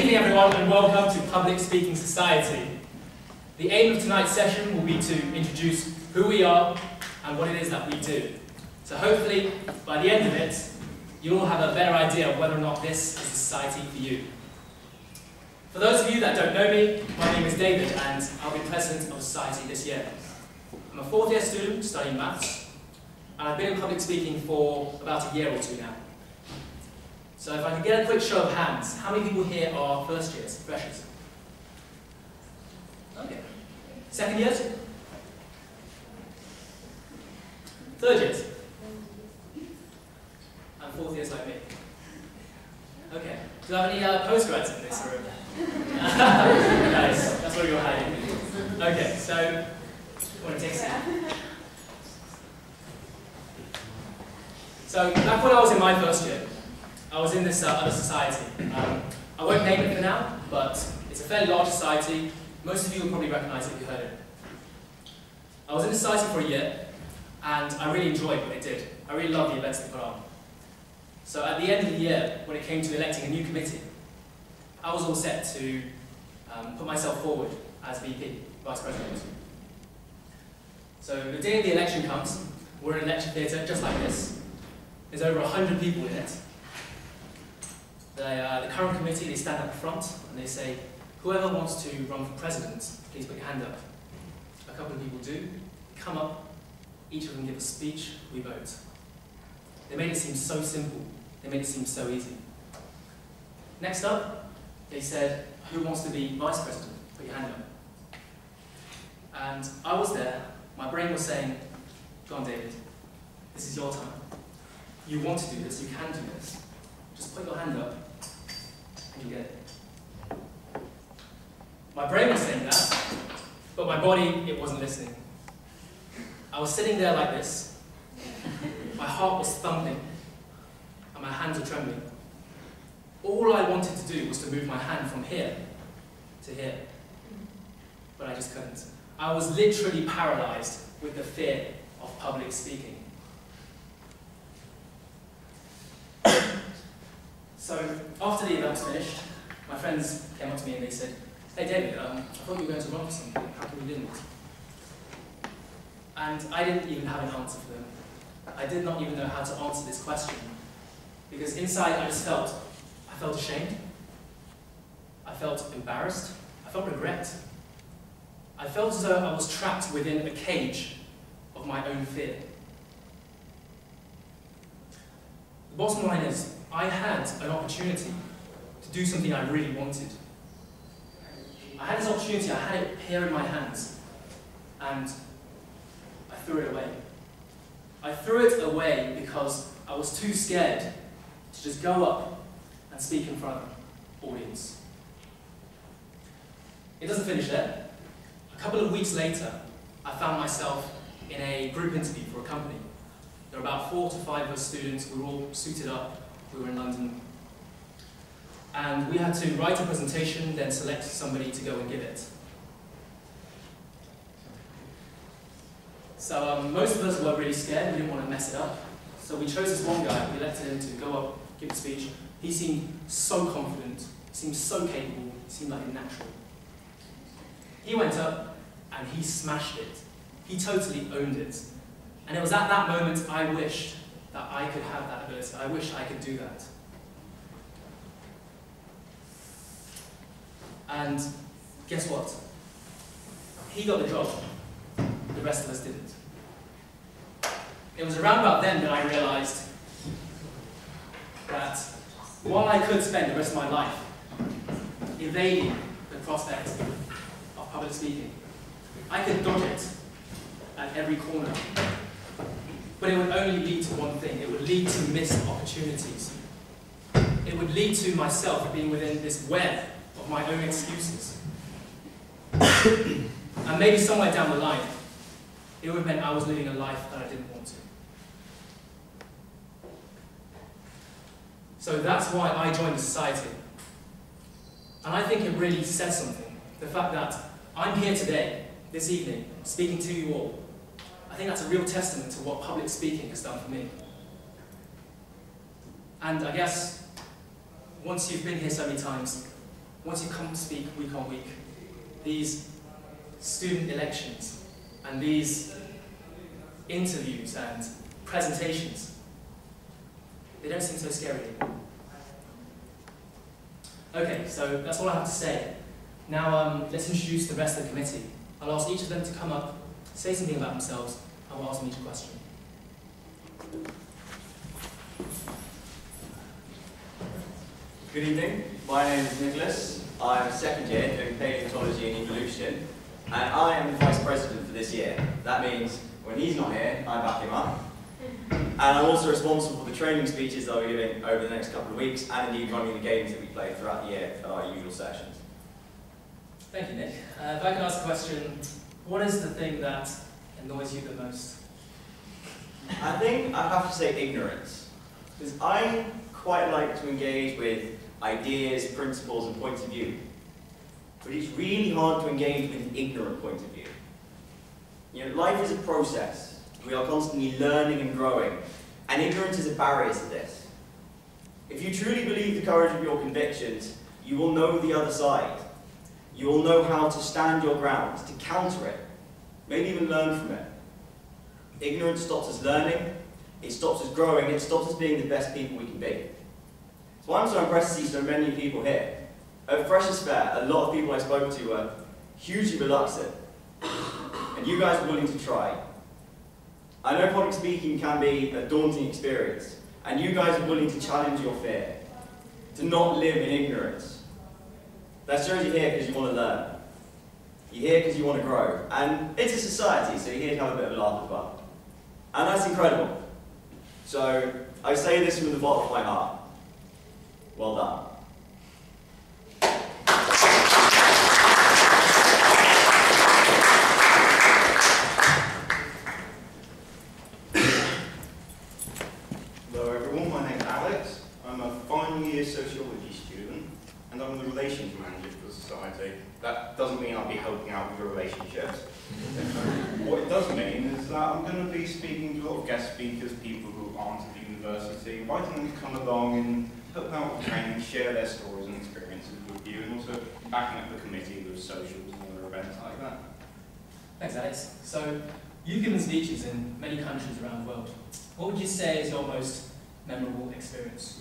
evening, everyone, and welcome to Public Speaking Society. The aim of tonight's session will be to introduce who we are and what it is that we do. So hopefully, by the end of it, you'll all have a better idea of whether or not this is a society for you. For those of you that don't know me, my name is David, and I'll be president of the society this year. I'm a fourth-year student studying maths, and I've been in public speaking for about a year or two now. So if I could get a quick show of hands, how many people here are first years, freshers? Okay. Second years? Third years? And fourth years like me. Okay. Do I have any postgrads in this room? Nice. That's what you're hiding. Okay, so I want to take a seat. So back when I was in my first year, I was in this other society. I won't name it for now, but it's a fairly large society. Most of you will probably recognise it if you heard it. I was in the society for a year, and I really enjoyed what it did. I really loved the events they put on. So at the end of the year, when it came to electing a new committee, I was all set to put myself forward as VP, Vice President. So the day of the election comes, we're in an election theatre just like this. There's over 100 people in it. The current committee, they stand up front and they say, whoever wants to run for president, please put your hand up. A couple of people do, come up, each of them give a speech, we vote. They made it seem so simple, they made it seem so easy. Next up, they said, who wants to be vice president? Put your hand up. And I was there, my brain was saying, go on David, this is your time. You want to do this, you can do this. Just put your hand up, and you get it. My brain was saying that, but my body, it wasn't listening. I was sitting there like this. My heart was thumping, and my hands were trembling. All I wanted to do was to move my hand from here to here, but I just couldn't. I was literally paralyzed with the fear of public speaking. So after the event was finished, my friends came up to me and they said, hey David, I thought you were going to run for something, how come you didn't? And I didn't even have an answer for them. I did not even know how to answer this question. Because inside I felt ashamed, I felt embarrassed, I felt regret. I felt as though I was trapped within a cage of my own fear. The bottom line is, I had an opportunity to do something I really wanted. I had this opportunity, I had it here in my hands, and I threw it away. I threw it away because I was too scared to just go up and speak in front of an audience. It doesn't finish there. A couple of weeks later, I found myself in a group interview for a company. There were about 4 to 5 of us students, we were all suited up. We were in London, and we had to write a presentation, then select somebody to go and give it. So most of us were really scared, we didn't want to mess it up. So we chose this one guy, we elected him to go up, give a speech. He seemed so confident, he seemed so capable, he seemed like a natural. He went up and he smashed it. He totally owned it. And it was at that moment I wished that I could have that ability. I wish I could do that. And guess what? He got the job. The rest of us didn't. It was around about then that I realized that while I could spend the rest of my life evading the prospect of public speaking, I could dodge it at every corner. But it would only lead to one thing. It would lead to missed opportunities. It would lead to myself being within this web of my own excuses. And maybe somewhere down the line, it would have meant I was living a life that I didn't want to. So that's why I joined the society. And I think it really says something. The fact that I'm here today, this evening, speaking to you all. I think that's a real testament to what public speaking has done for me. And I guess once you've been here so many times, once you come to speak week on week, these student elections and these interviews and presentations, they don't seem so scary anymore. Okay, so that's all I have to say. Now let's introduce the rest of the committee. I'll ask each of them to come up, say something about themselves, and we'll ask them each a question. Good evening, my name is Nicholas. I'm second year doing paleontology and evolution, and I am the vice president for this year. That means when he's not here, I back him up. And I'm also responsible for the training speeches that I'll be giving over the next couple of weeks, and indeed running the games that we play throughout the year at our usual sessions. Thank you, Nick. If I could ask a question, what is the thing that annoys you the most? I think I have to say ignorance, because I quite like to engage with ideas, principles, and points of view. But it's really hard to engage with an ignorant point of view. You know, life is a process. We are constantly learning and growing, and ignorance is a barrier to this. If you truly believe the courage of your convictions, you will know the other side. You will know how to stand your ground, to counter it, maybe even learn from it. Ignorance stops us learning, it stops us growing, it stops us being the best people we can be. So I'm so impressed to see so many people here. At Freshers' Fair, a lot of people I spoke to were hugely reluctant, and you guys are willing to try. I know public speaking can be a daunting experience, and you guys are willing to challenge your fear, to not live in ignorance. That shows you're here because you want to learn. You're here because you want to grow, and it's a society, so you're here to have a bit of a laugh as well. And that's incredible. So I say this from the bottom of my heart. Well done. Hello everyone, my name's Alex. I'm a final year sociology student, and I'm the relations manager for the society. That doesn't mean I'll be helping out with your relationships. What it does mean is that I'm going to be speaking to a lot of guest speakers, people who aren't at the university, inviting them to come along and help out with training, share their stories and experiences with you, and also backing up the committee with socials and other events like that. Thanks, Alex. So, you've given speeches in many countries around the world. What would you say is your most memorable experience?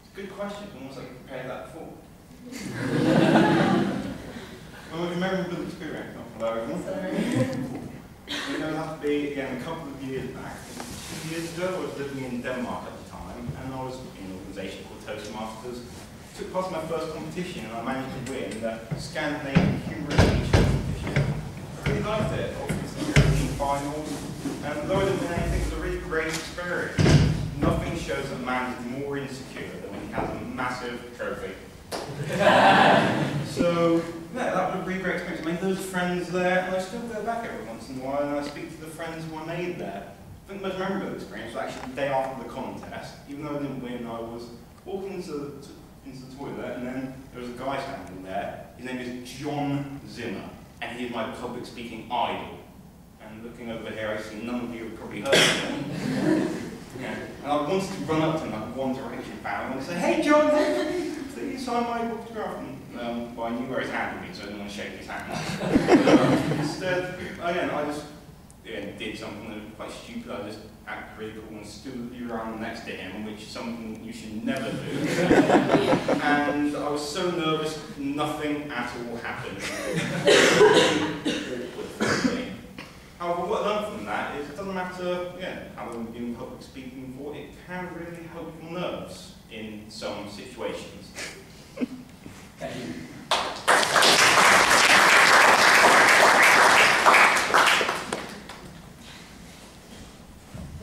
It's a good question, almost like I prepared that before. Well, a memorable experience, not hello everyone. Sorry. It would have to be, again, a couple of years back. 2 years ago, I was living in Denmark at the time, and I was in an organisation called Toastmasters. I took part in my first competition, and I managed to win the Scandinavian Humour Speech competition. I really liked it, obviously, in finals, and though I didn't win anything, it was a really great experience. Nothing shows that a man is more insecure than when he has a massive trophy. So, yeah, that was a really great experience. I made those friends there, and I still go back every once in a while, and I speak to the friends who I made there. I think the most memorable experience was actually the day after the contest. Even though I didn't win, I was walking into the toilet, and then there was a guy standing there. His name is John Zimmer, and he is my public speaking idol. And looking over here, I see none of you have probably heard of him. Yeah. And I wanted to run up to him like a One Direction fan. I wanted to say, "Hey John, please sign my autograph." And, well, I knew where his hand would be, so I didn't want to shake his hand. Instead, again, I just did something that was quite stupid. I just acted really cool and stood around next to him, which is something you should never do. And I was so nervous, nothing at all happened. However, what I learned from that is it doesn't matter how long you've been in public speaking for, it can really help your nerves in some situations. Thank you.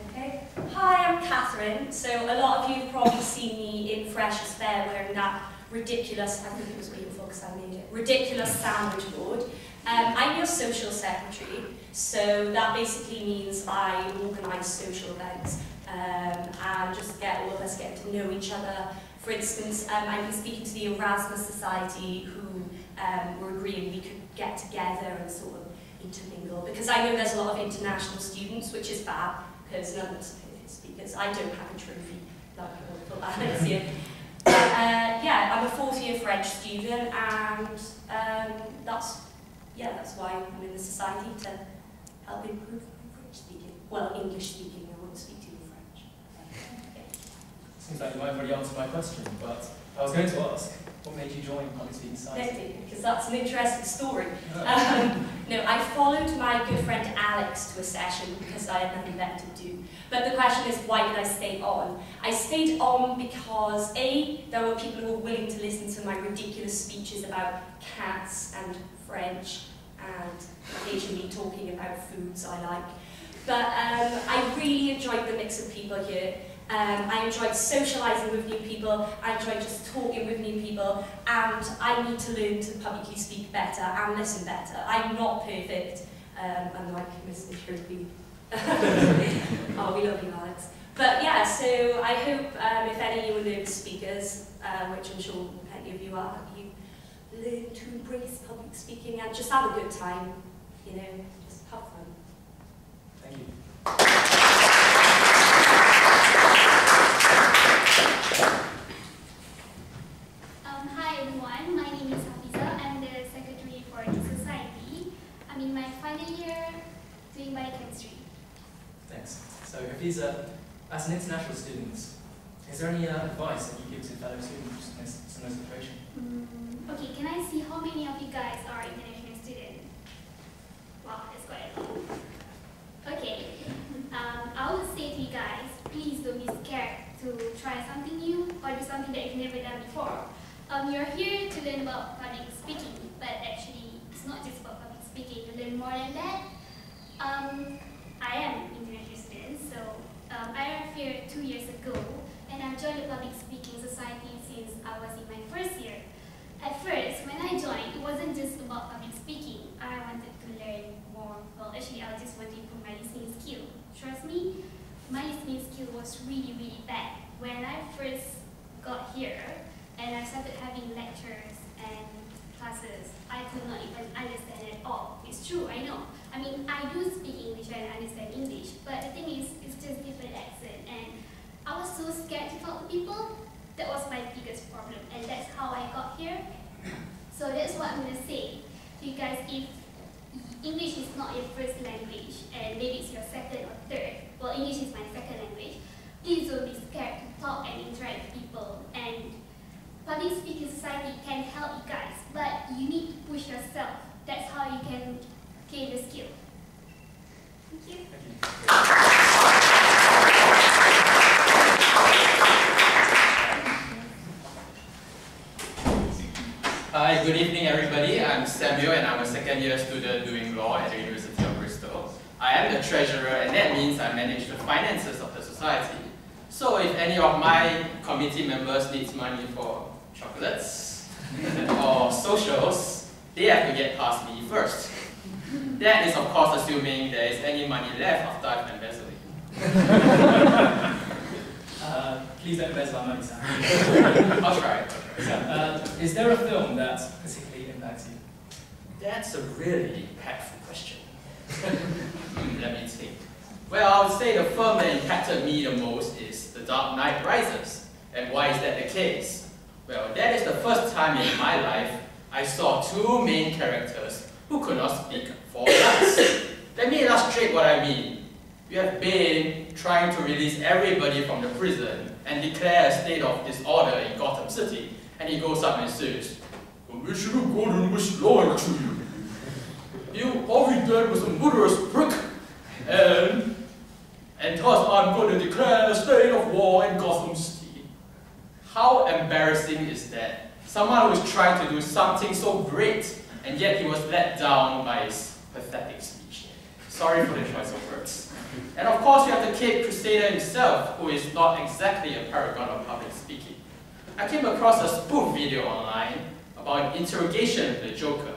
Okay. Hi, I'm Catherine. So a lot of you have probably seen me in Freshers' Fair wearing that ridiculous, I think it was beautiful because I made it, ridiculous sandwich board. I'm your social secretary, so that basically means I organise social events and just get all of us getting to know each other. For instance, I've been speaking to the Erasmus Society who were agreeing we could get together and sort of intermingle, because I know there's a lot of international students, which is bad, because none of us are native speakers. I don't have a trophy like Alex here. yeah, I'm a fourth-year French student, and that's why I'm in the society, to help improve my French speaking. Well, English speaking. I won't speak to you French. Yeah. Seems like you might have already answered my question, but I was going to ask, what made you join Public Speaking Society? Because that's an interesting story. Oh. No, I followed my good friend Alex to a session because I had nothing better to do. But the question is, why did I stay on? I stayed on because A, there were people who were willing to listen to my ridiculous speeches about cats and French, and occasionally talking about foods I like. But I really enjoyed the mix of people here. I enjoyed socialising with new people, I enjoyed just talking with new people, and I need to learn to publicly speak better and listen better. I'm not perfect, unlike Mr. Trophy. Oh, we love you, Alex. But yeah, so I hope if any of you are nervous speakers, which I'm sure plenty of you are, you learn to embrace public speaking and just have a good time, you know, just have fun. Thank you. Hi everyone, my name is Hafiza. I'm the secretary for the society. I'm in my final year doing biochemistry. Thanks. So, Hafiza, as an international student, is there any advice that you give to fellow students in this similar situation? Okay, can I see how many of you guys are international students? Wow, that's quite a lot. Okay, I would say to you guys, please don't be scared to try something new or do something that you've never done before. You're here to learn about public speaking, but actually it's not just about public speaking. You learn more than that. I am international student, so I arrived here 2 years ago, and I've joined the Public Speaking Society since I was in my first year. At first, when I joined, it wasn't just about public speaking. I wanted to learn more. Well, actually, I just wanted to improve my listening skill. Trust me, my listening skill was really, really bad. When I first got here, and I started having lectures and classes, I could not even understand at all. It's true, I know. I mean, I do speak English and I understand English, but the thing is, it's just different accent, and I was so scared to talk to people. That was my biggest problem, and that's how I got here. So that's what I'm gonna say to you guys. If English is not your first language, and maybe it's your second or third, well, English is my second language, please don't be scared to talk and interact with people. And Public Speaking Society can help you guys, but you need to push yourself. That's how you can gain the skill. Thank you. Hi, good evening everybody. I'm Samuel and I'm a second year student doing law at the University of Bristol. I am the treasurer, and that means I manage the finances of the society. So if any of my committee members needs money for chocolates or socials, they have to get past me first. That is of course assuming there is any money left after I've embezzled it. Please don't embezzle our money, Sam. I'll try. So, is there a film that particularly impacts you? That's a really impactful question. Let me think. Well, I would say the film that impacted me the most is The Dark Knight Rises. And why is that the case? Well, that is the first time in my life I saw two main characters who could not speak for once. Let me illustrate what I mean. You have Bane trying to release everybody from the prison and declare a state of disorder in Gotham City, and he goes up and says, "We should have gone and wished law to you. You all you did was a murderous prick, and thus I'm going to declare a state of war in Gotham City." How embarrassing is that? Someone who is trying to do something so great, and yet he was let down by his pathetic speech. Sorry for the choice of words. And of course, you have the Caped Crusader himself, who is not exactly a paragon of public speaking. I came across a spoof video online about an interrogation with the Joker.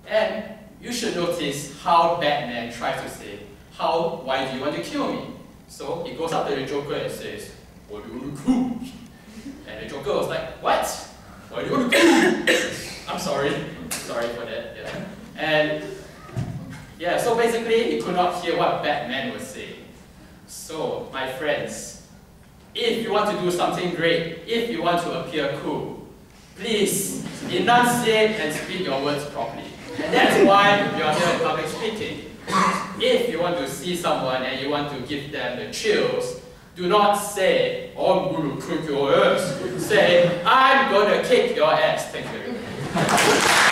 And you should notice how Batman tries to say, why do you want to kill me? So he goes up to the Joker and says, "Why do you want to kill me?" And the Joker was like, "What? Why do you want to kill me?" I'm sorry for that. Yeah. And yeah, so basically he could not hear what Batman was saying. So, my friends, if you want to do something great, if you want to appear cool, please enunciate and speak your words properly. And that's why you're here in public speaking. If you want to see someone and you want to give them the chills, do not say, I'm going to kick your ass. Say, I'm going to kick your ass. Thank you very much.